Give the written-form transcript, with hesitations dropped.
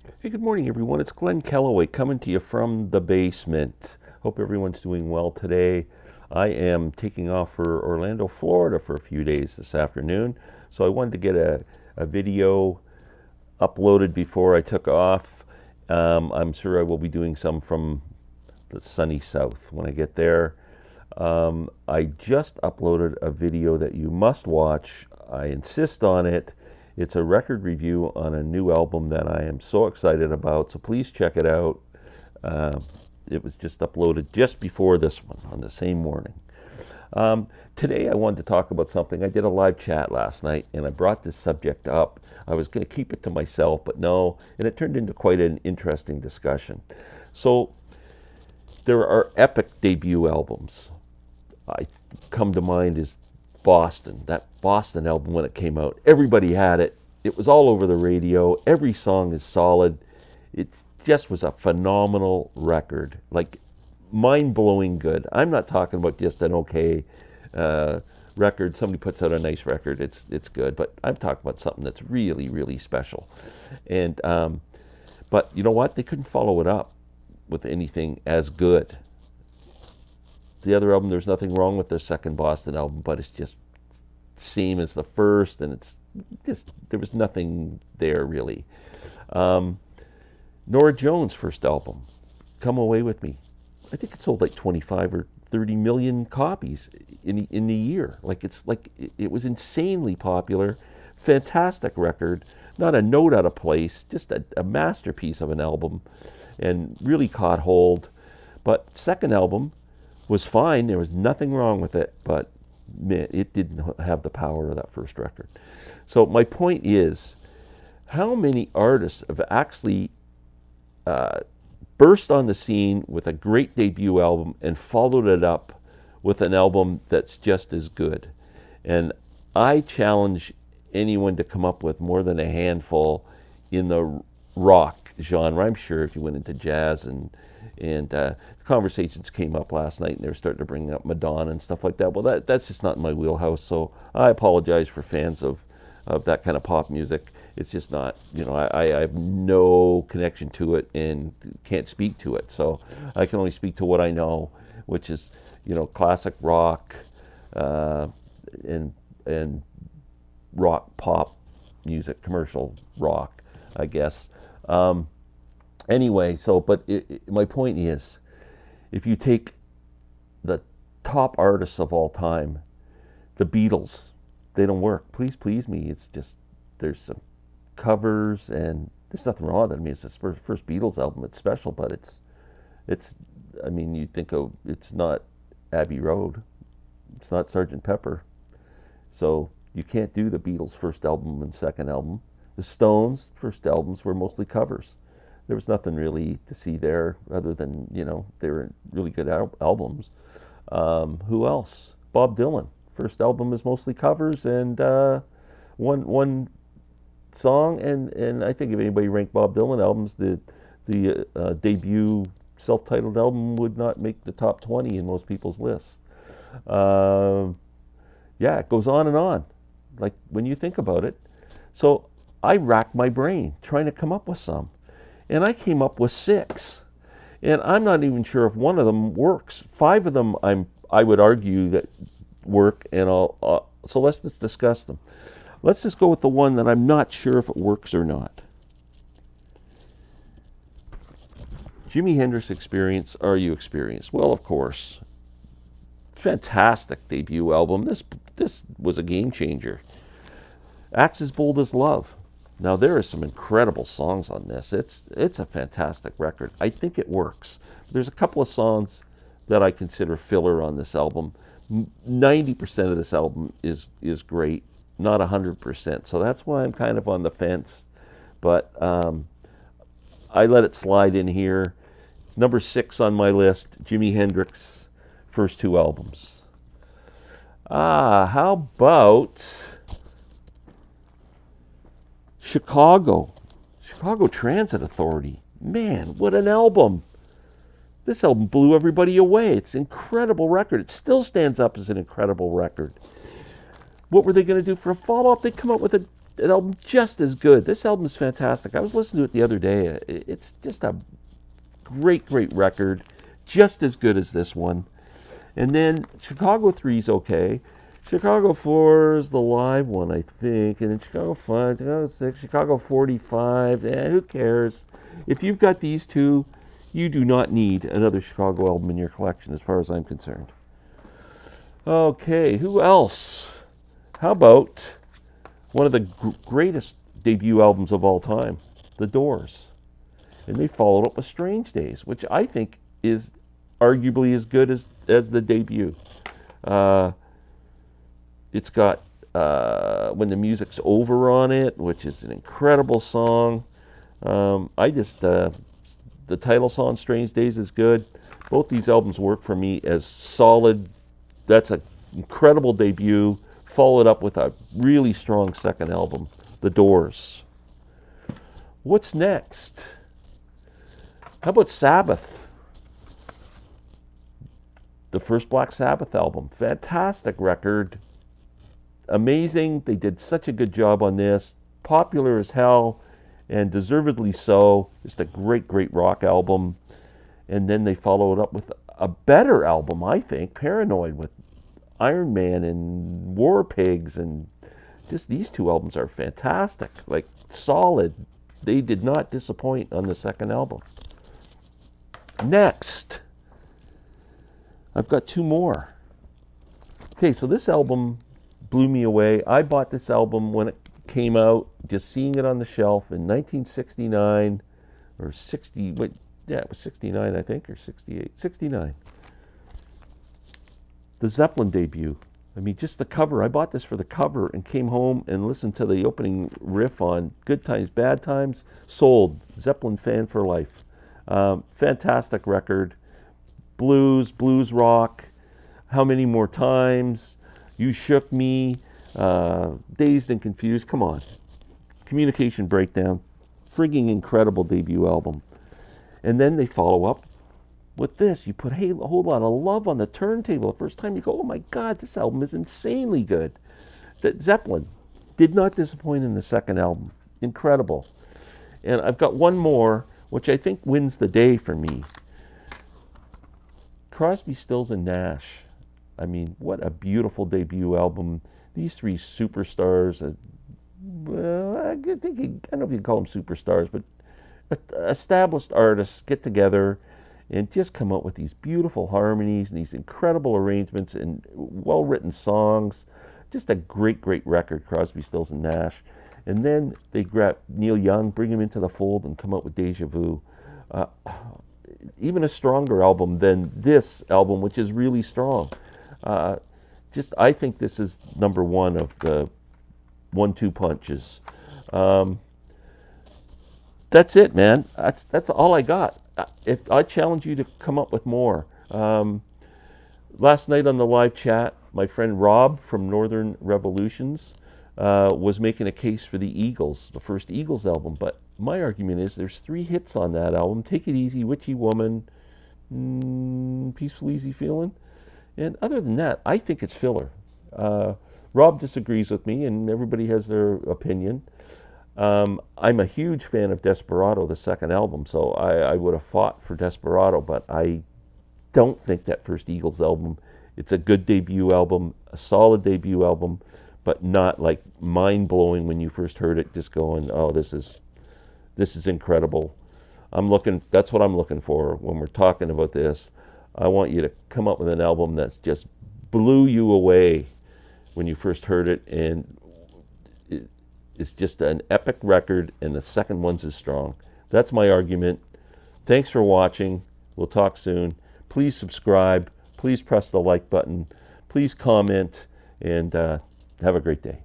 Hey, good morning, everyone. It's Glenn Kellaway coming to you from the basement. Hope everyone's doing well today. I am taking off for Orlando, Florida for a few days this afternoon, so I wanted to get a video uploaded before I took off. I'm sure I will be doing some from the sunny south when I get there. I just uploaded a video that you must watch. I insist on it. It's a record review on a new album that I am so excited about, so please check it out. Uh, it was just uploaded just before this one on the same morning. Today I wanted to talk about something. I did a live chat last night and I brought this subject up. I was going to keep it to myself, but no, and it turned into quite an interesting discussion. So there are epic debut albums. I come to mind is Boston. That Boston album when it came out, everybody had it. It was all over the radio. Every song is solid. It just was a phenomenal record, like mind-blowing good. I'm not talking about just an okay uh, record. Somebody puts out a nice record, it's good. But I'm talking about something that's really really special. And but you know what? They couldn't follow it up with anything as good. The other album, there's nothing wrong with their second Boston album, but it's just same as the first, and it's just there was nothing there really. Um, Nora Jones' first album, "Come Away with Me," I think it sold like 25 or 30 million copies in the year. It was insanely popular, fantastic record, not a note out of place, just a masterpiece of an album, and really caught hold. But second album was fine. There was nothing wrong with it, but man, it didn't have the power of that first record. So my point is, how many artists have actually uh, burst on the scene with a great debut album and followed it up with an album that's just as good? And I challenge anyone to come up with more than a handful in the rock genre. I'm sure if you went into jazz and conversations came up last night and they were starting to bring up Madonna and stuff like that. Well, that's just not in my wheelhouse. So I apologize for fans of that kind of pop music. It's just not, I have no connection to it and can't speak to it. So I can only speak to what I know, which is, classic rock uh, and and rock pop music, commercial rock, I guess. Um, anyway, my point is, if you take the top artists of all time, the Beatles, they don't work. Please, please me. It's just there's some covers and there's nothing wrong with it. I mean, it's the first Beatles album. It's special, but it's. I mean, you think of it's not Abbey Road. It's not Sergeant Pepper. So you can't do the Beatles' first album and second album. The Stones' first albums were mostly covers. There was nothing really to see there other than, they were really good albums. Who else? Bob Dylan. First album is mostly covers and one song. And I think if anybody ranked Bob Dylan albums, the debut self-titled album would not make the top 20 in most people's lists. Um, yeah, it goes on and on. Like when you think about it. So I racked my brain trying to come up with some. And I came up with six. And I'm not even sure if one of them works. Five of them I would argue that work, and so let's just discuss them. Let's just go with the one that I'm not sure if it works or not. Jimi Hendrix Experience, Are You Experienced? Well, of course. Fantastic debut album. This was a game changer. Acts as Bold as Love. Now there are some incredible songs on this. It's a fantastic record. I think it works. There's a couple of songs that I consider filler on this album. 90% of this album is great, not 100%. So that's why I'm kind of on the fence. But I let it slide in here. It's number 6 on my list. Jimi Hendrix, first two albums. How about Chicago Transit Authority? Man, what an album. This album blew everybody away. It's an incredible record. It still stands up as an incredible record. What were they going to do for a follow-up? They come up with a an album just as good. This album is fantastic. I was listening to it the other day. It's just a great record, just as good as this one. And then Chicago 3 is okay. Chicago 4 is the live one, I think. And then Chicago 5, Chicago 6, Chicago 45. Who cares? If you've got these two, you do not need another Chicago album in your collection, as far as I'm concerned. Okay, who else? How about one of the greatest debut albums of all time, The Doors? And they followed up with Strange Days, which I think is arguably as good as the debut. It's got When the Music's Over on it, which is an incredible song. The title song, Strange Days, is good. Both these albums work for me as solid. That's an incredible debut, followed up with a really strong second album, The Doors. What's next? How about Sabbath? The first Black Sabbath album. Fantastic record. Amazing. They did such a good job on this. Popular as hell, and deservedly so. Just a great rock album. And then they followed up with a better album, I think, Paranoid, with Iron Man and War Pigs, and just these two albums are fantastic, like solid. They did not disappoint on the second album. Next, I've got two more. Okay, so this album blew me away. I bought this album when it came out, just seeing it on the shelf in 1969 or 60. Wait, yeah, it was 69, I think, or 68. 69. The Zeppelin debut. I mean, just the cover. I bought this for the cover and came home and listened to the opening riff on Good Times, Bad Times. Sold. Zeppelin fan for life. Fantastic record. Blues rock. How Many More Times? You Shook Me. Dazed and Confused. Come on. Communication Breakdown. Frigging incredible debut album. And then they follow up with this. You put a whole lot of love on the turntable. The first time you go, oh my God, this album is insanely good. That Zeppelin did not disappoint in the second album. Incredible. And I've got one more, which I think wins the day for me. Crosby, Stills, and Nash. I mean, what a beautiful debut album. These three superstars, well, I don't know if you can call them superstars, but established artists get together and just come up with these beautiful harmonies and these incredible arrangements and well-written songs. Just a great record, Crosby, Stills, and Nash. And then they grab Neil Young, bring him into the fold, and come up with Deja Vu. Even a stronger album than this album, which is really strong. I think this is number one of the 1-2 punches. That's it, man. That's all I got. If I challenge you to come up with more. Last night on the live chat, my friend Rob from Northern Revolutions was making a case for the Eagles, the first Eagles album. But my argument is there's 3 hits on that album: Take It Easy, Witchy Woman, Peaceful Easy Feeling. And other than that, I think it's filler. Rob disagrees with me, and everybody has their opinion. I'm a huge fan of Desperado, the second album, so I would have fought for Desperado, but I don't think that first Eagles album, it's a good debut album, a solid debut album, but not like mind-blowing when you first heard it, just going, oh, this is incredible. That's what I'm looking for when we're talking about this. I want you to come up with an album that's just blew you away when you first heard it, and it's just an epic record, and the second one's as strong. That's my argument. Thanks for watching. We'll talk soon. Please subscribe. Please press the like button. Please comment, and have a great day.